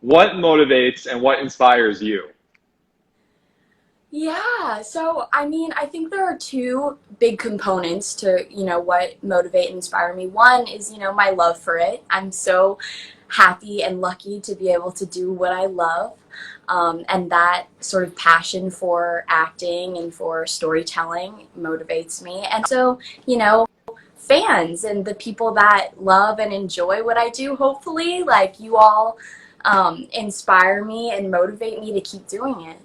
What motivates and what inspires you? Yeah, so I mean, I think there are two big components to, what motivate and inspire me. One is, my love for it. I'm so happy and lucky to be able to do what I love. And that sort of passion for acting and for storytelling motivates me. And so, fans and the people that love and enjoy what I do, hopefully, like you all, inspire me and motivate me to keep doing it.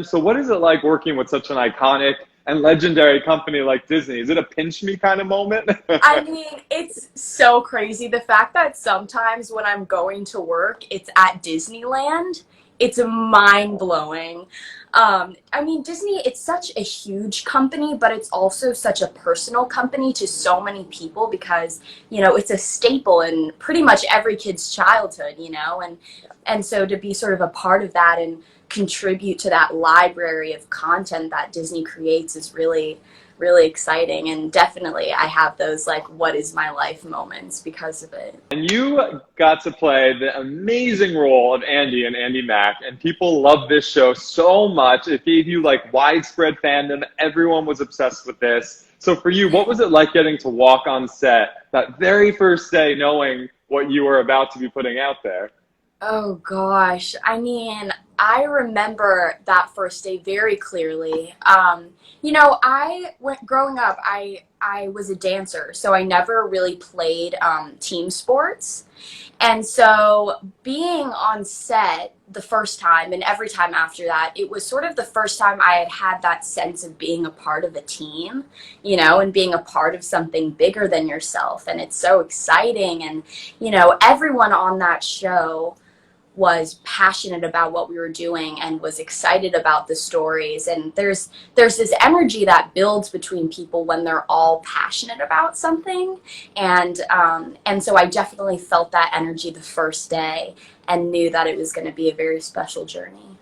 So what is it like working with such an iconic and legendary company like Disney? Is it a pinch me kind of moment? I mean, it's so crazy. The fact that sometimes when I'm going to work, it's at Disneyland, it's mind blowing. I mean, Disney, it's such a huge company, but it's also such a personal company to so many people because, it's a staple in pretty much every kid's childhood, and so to be sort of a part of that and contribute to that library of content that Disney creates is really exciting, and definitely I have those like what is my life moments because of it. And you got to play the amazing role of Andy and Andy Mack, and people love this show so much. It gave you like widespread fandom. Everyone was obsessed with this. So for you, what was it like getting to walk on set that very first day knowing what you were about to be putting out there? Oh gosh. I mean, I remember that first day very clearly. I went growing up, I was a dancer, so I never really played team sports. And so being on set the first time and every time after that, it was sort of the first time I had had that sense of being a part of a team, and being a part of something bigger than yourself. And it's so exciting. And, everyone on that show was passionate about what we were doing and was excited about the stories, and there's this energy that builds between people when they're all passionate about something, and so I definitely felt that energy the first day and knew that it was going to be a very special journey.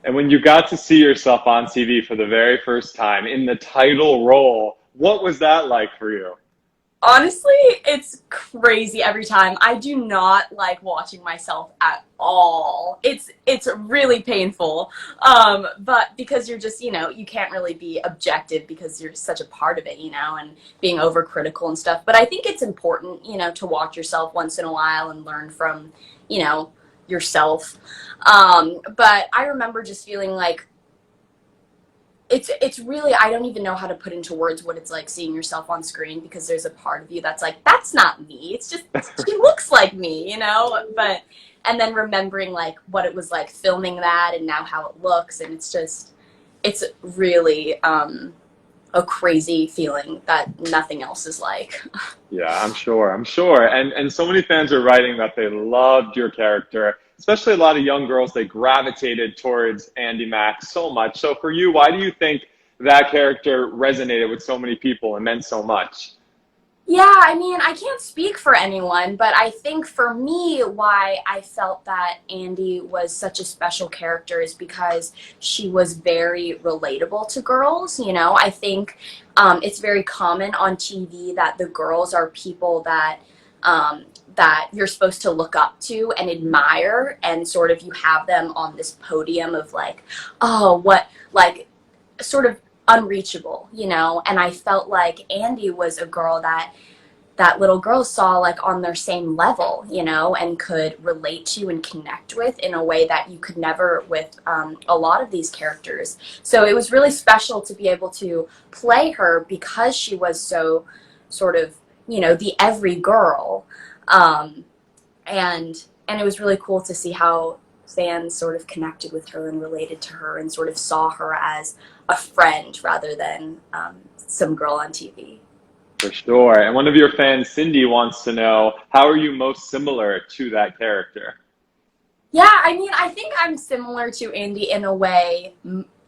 And when you got to see yourself on TV for the very first time in the title role, what was that like for you? Honestly, it's crazy every time. I do not like watching myself at all. It's really painful. But because you're just, you can't really be objective because you're such a part of it, and being overcritical and stuff. But I think it's important, to watch yourself once in a while and learn from, you know, yourself. But I remember just feeling like it's really, I don't even know how to put into words what it's like seeing yourself on screen, because there's a part of you that's like, that's not me. It's just she looks like me, But and then remembering like what it was like filming that and now how it looks, and it's really a crazy feeling that nothing else is like. Yeah, I'm sure. I'm sure. And so many fans are writing that they loved your character, especially a lot of young girls. They gravitated towards Andy Mack so much. So for you, why do you think that character resonated with so many people and meant so much? Yeah, I mean, I can't speak for anyone, but I think for me, why I felt that Andy was such a special character is because she was very relatable to girls. I think it's very common on TV that the girls are people that you're supposed to look up to and admire, and sort of you have them on this podium of like, oh, what, like, sort of unreachable, and I felt like Andy was a girl that little girls saw like on their same level, and could relate to and connect with in a way that you could never with a lot of these characters. So it was really special to be able to play her because she was so sort of, the every girl. Um, and it was really cool to see how fans sort of connected with her and related to her and sort of saw her as a friend rather than some girl on TV. For sure. And one of your fans, Cindy, wants to know, how are you most similar to that character? Yeah, I mean, I think I'm similar to Andy in a way.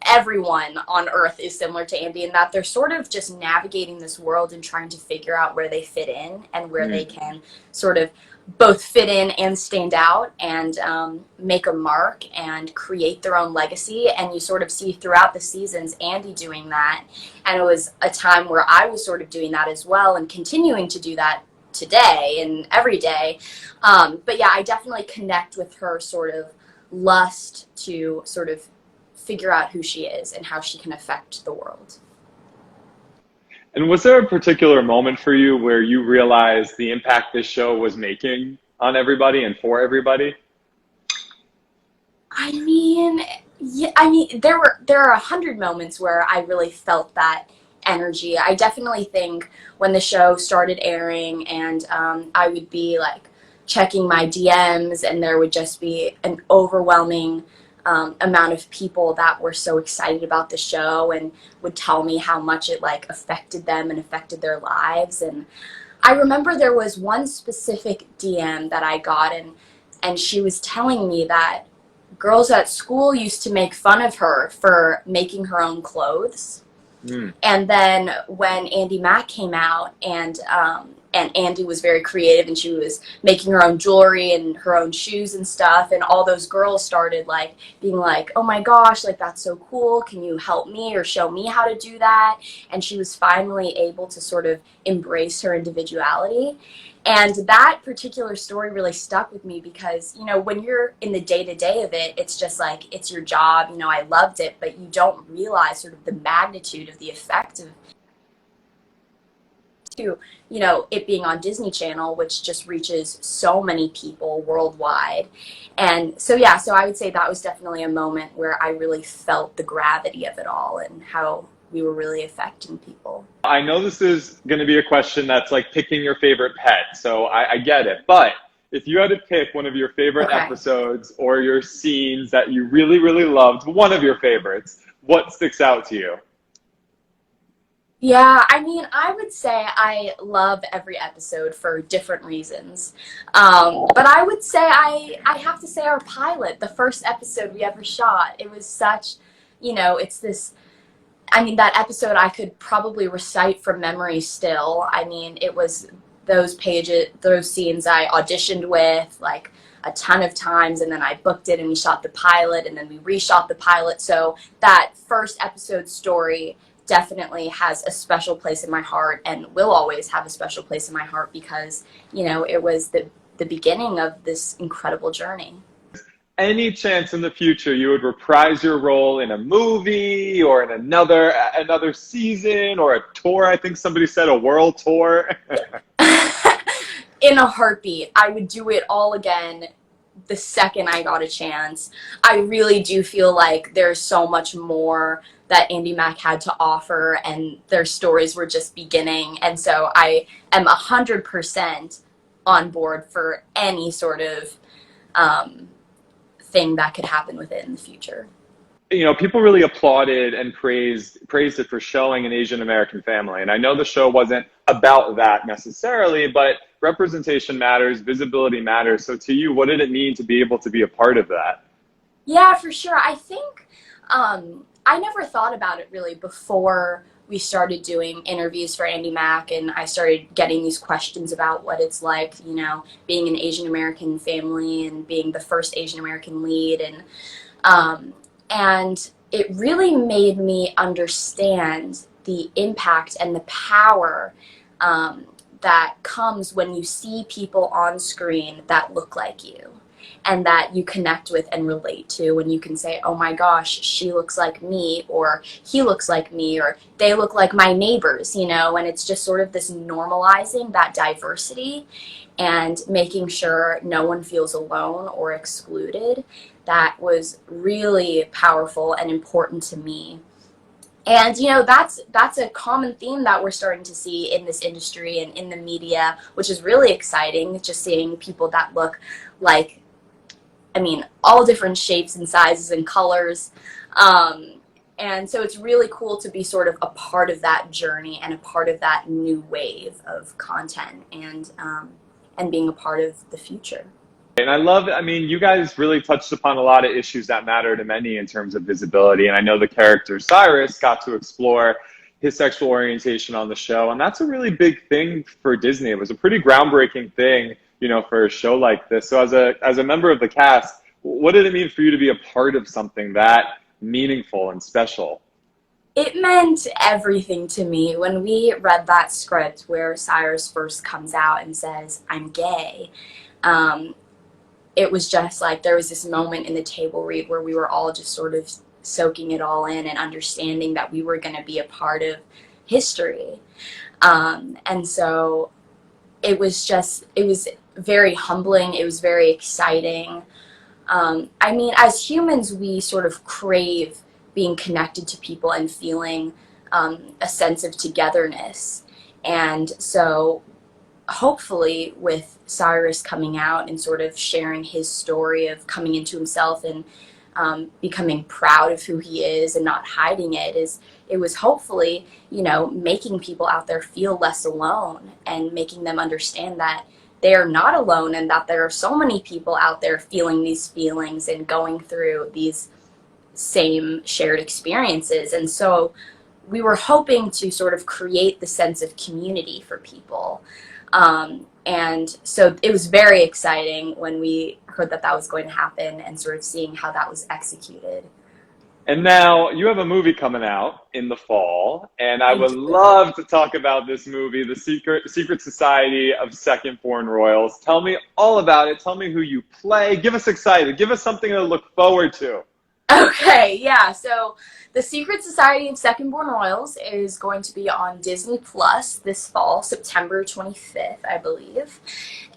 Everyone on Earth is similar to Andy in that they're sort of just navigating this world and trying to figure out where they fit in and where they can sort of both fit in and stand out and make a mark and create their own legacy. And you sort of see throughout the seasons Andy doing that. And it was a time where I was sort of doing that as well and continuing to do that today and every day. But yeah, I definitely connect with her sort of lust to sort of figure out who she is and how she can affect the world. And was there a particular moment for you where you realized the impact this show was making on everybody and for everybody? I mean, yeah, I mean, there are 100 moments where I really felt that energy. I definitely think when the show started airing, and I would be like checking my DMs, and there would just be an overwhelming amount of people that were so excited about the show and would tell me how much it like affected them and affected their lives. And I remember there was one specific DM that I got, and she was telling me that girls at school used to make fun of her for making her own clothes. Mm. And then when Andi Mack came out, and Andi was very creative, and she was making her own jewelry and her own shoes and stuff, and all those girls started like being like, oh my gosh, like that's so cool, can you help me or show me how to do that? And she was finally able to sort of embrace her individuality. And that particular story really stuck with me because, you know, when you're in the day-to-day of it, it's just like, it's your job. You know, I loved it, but you don't realize sort of the magnitude of the effect of, to, you know, it being on Disney Channel, which just reaches so many people worldwide. And so, yeah, so I would say that was definitely a moment where I really felt the gravity of it all and how we were really affecting people. I know this is going to be a question that's like picking your favorite pet, so I get it. But if you had to pick one of your favorite Okay. episodes or your scenes that you really, really loved, one of your favorites, what sticks out to you? Yeah, I mean, I would say I love every episode for different reasons. But I would say I have to say our pilot, the first episode we ever shot, it was such, you know, it's this, I mean, that episode I could probably recite from memory still. I mean, it was those pages, those scenes I auditioned with like a ton of times, and then I booked it and we shot the pilot and then we reshot the pilot. So that first episode story definitely has a special place in my heart and will always have a special place in my heart because, you know, it was the beginning of this incredible journey. Any chance in the future you would reprise your role in a movie or in another season or a tour? I think somebody said a world tour. In a heartbeat, I would do it all again the second I got a chance. I really do feel like there's so much more that Andi Mack had to offer, and their stories were just beginning. And so I am 100% on board for any sort of thing that could happen with it in the future. You know, people really applauded and praised it for showing an Asian American family. And I know the show wasn't about that necessarily, but representation matters, visibility matters. So to you, what did it mean to be able to be a part of that? Yeah, for sure. I think I never thought about it really before we started doing interviews for Andi Mack, and I started getting these questions about what it's like, you know, being an Asian American family and being the first Asian American lead, and it really made me understand the impact and the power that comes when you see people on screen that look like you and that you connect with and relate to, when you can say, oh my gosh, she looks like me, or he looks like me, or they look like my neighbors, you know, and it's just sort of this normalizing that diversity and making sure no one feels alone or excluded. That was really powerful and important to me. And, you know, that's a common theme that we're starting to see in this industry and in the media, which is really exciting, just seeing people that look like, I mean, all different shapes and sizes and colors. And so it's really cool to be sort of a part of that journey and a part of that new wave of content and being a part of the future. And I mean, you guys really touched upon a lot of issues that matter to many in terms of visibility. And I know the character Cyrus got to explore his sexual orientation on the show. And that's a really big thing for Disney. It was a pretty groundbreaking thing, you know, for a show like this. So as a member of the cast, what did it mean for you to be a part of something that meaningful and special? It meant everything to me. When we read that script where Cyrus first comes out and says, I'm gay, um, it was just like there was this moment in the table read where we were all just sort of soaking it all in and understanding that we were going to be a part of history. And so it was very humbling. It was very exciting. I mean, as humans, we sort of crave being connected to people and feeling a sense of togetherness. And so hopefully with Cyrus coming out and sort of sharing his story of coming into himself and becoming proud of who he is and not hiding it, it was hopefully, you know, making people out there feel less alone and making them understand that they are not alone and that there are so many people out there feeling these feelings and going through these same shared experiences. And so we were hoping to sort of create the sense of community for people. And so it was very exciting when we heard that that was going to happen and sort of seeing how that was executed. And now you have a movie coming out in the fall, and I would love to talk about this movie, The Secret Society of Second Born Royals. Tell me all about it. Tell me who you play. Give us excited. Give us something to look forward to. Okay, yeah. So The Secret Society of Second Born Royals is going to be on Disney Plus this fall, September 25th, I believe.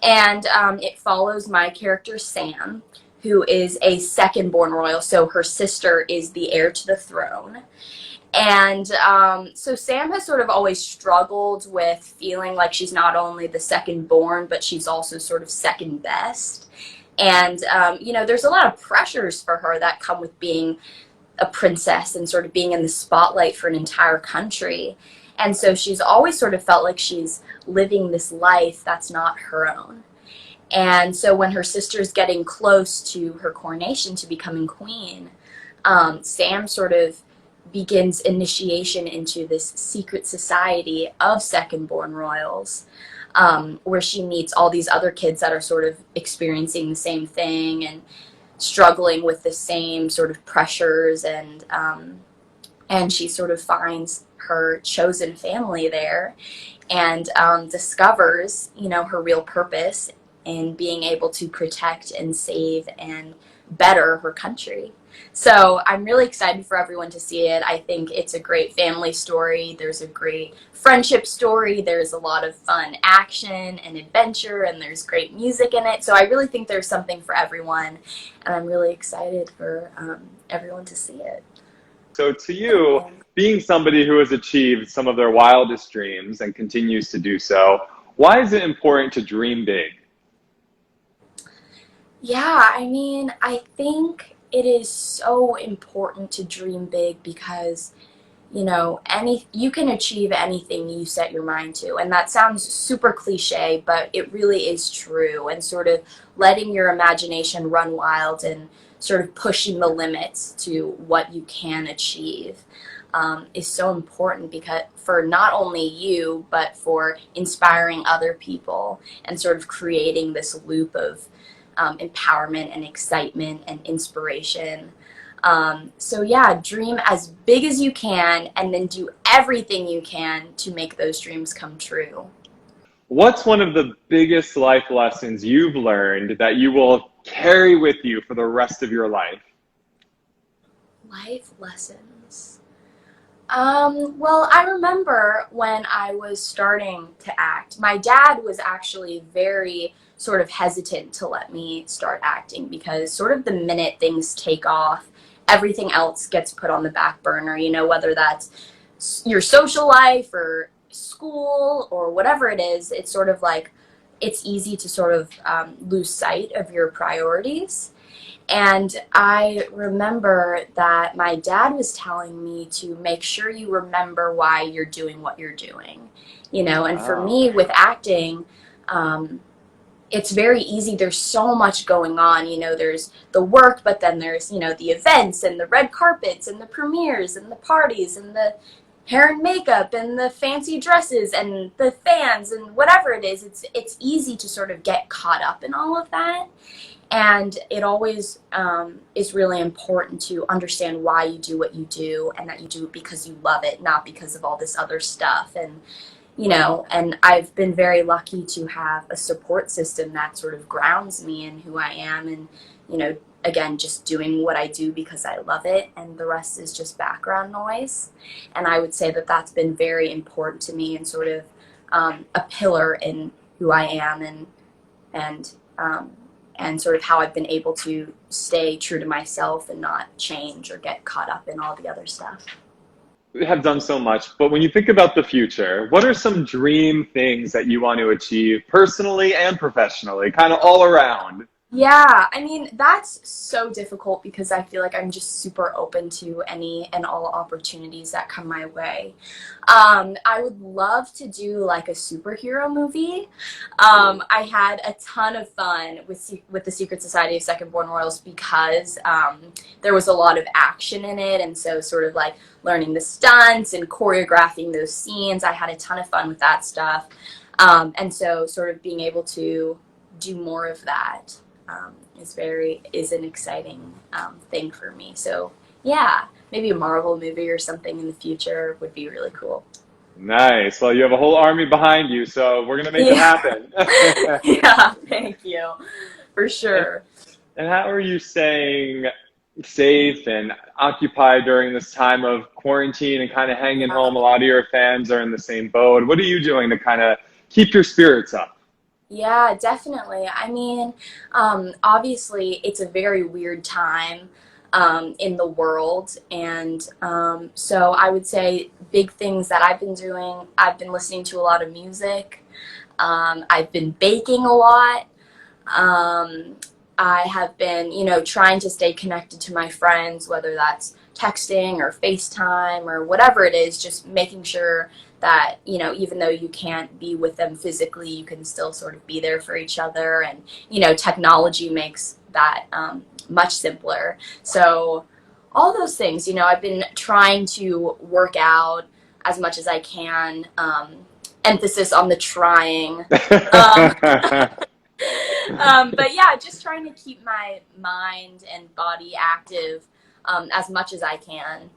And it follows my character, Sam, who is a second born royal. So her sister is the heir to the throne. And so Sam has sort of always struggled with feeling like she's not only the second born, but she's also sort of second best. And, you know, there's a lot of pressures for her that come with being a princess and sort of being in the spotlight for an entire country. And so she's always sort of felt like she's living this life that's not her own. And so when her sister's getting close to her coronation to becoming queen, Sam sort of begins initiation into this secret society of second-born royals, where she meets all these other kids that are sort of experiencing the same thing and struggling with the same sort of pressures, and she sort of finds her chosen family there and discovers, you know, her real purpose in being able to protect and save and better her country. So I'm really excited for everyone to see it. I think it's a great family story. There's a great friendship story. There's a lot of fun action and adventure, and there's great music in it. So I really think there's something for everyone, and I'm really excited for everyone to see it. So to you, being somebody who has achieved some of their wildest dreams and continues to do so, why is it important to dream big? Yeah, I mean, I think it is so important to dream big because, you know, you can achieve anything you set your mind to. And that sounds super cliche, but it really is true. And sort of letting your imagination run wild and sort of pushing the limits to what you can achieve is so important because for not only you, but for inspiring other people and sort of creating this loop of empowerment and excitement and inspiration. So yeah, dream as big as you can and then do everything you can to make those dreams come true. What's one of the biggest life lessons you've learned that you will carry with you for the rest of your life? Life lessons. Well, I remember when I was starting to act, my dad was actually very sort of hesitant to let me start acting because sort of the minute things take off, everything else gets put on the back burner, you know, whether that's your social life or school or whatever it is. It's sort of like it's easy to sort of lose sight of your priorities. And I remember that my dad was telling me to make sure you remember why you're doing what you're doing, you know. And for me with acting, it's very easy. There's so much going on, you know, there's the work, but then there's, you know, the events and the red carpets and the premieres and the parties and the hair and makeup and the fancy dresses and the fans and whatever it is, it's easy to sort of get caught up in all of that. And it always is really important to understand why you do what you do, and that you do it because you love it, not because of all this other stuff. And and I've been very lucky to have a support system that sort of grounds me in who I am, and again, just doing what I do because I love it, and the rest is just background noise. And I would say that that's been very important to me, and sort of a pillar in who I am, and sort of how I've been able to stay true to myself and not change or get caught up in all the other stuff. We have done so much, but when you think about the future, what are some dream things that you want to achieve personally and professionally, kind of all around? Yeah, I mean, that's so difficult because I feel like I'm just super open to any and all opportunities that come my way. I would love to do like a superhero movie. I had a ton of fun with the Secret Society of Second Born Royals because there was a lot of action in it, and so sort of like learning the stunts and choreographing those scenes. I had a ton of fun with that stuff, and so sort of being able to do more of that is an exciting thing for me. So yeah, maybe a Marvel movie or something in the future would be really cool. Nice. Well, you have a whole army behind you, so we're gonna make it happen. Yeah, thank you, for sure. And how are you staying safe and occupied during this time of quarantine and kind of hanging home? A lot of your fans are in the same boat. What are you doing to kind of keep your spirits up? Yeah, definitely. I mean, obviously, it's a very weird time in the world. And so I would say big things that I've been doing, I've been listening to a lot of music. I've been baking a lot. I have been, trying to stay connected to my friends, whether that's texting or FaceTime or whatever it is, just making sure that, even though you can't be with them physically, you can still sort of be there for each other. And, technology makes that much simpler. So all those things, I've been trying to work out as much as I can, emphasis on the trying. But yeah, just trying to keep my mind and body active as much as I can.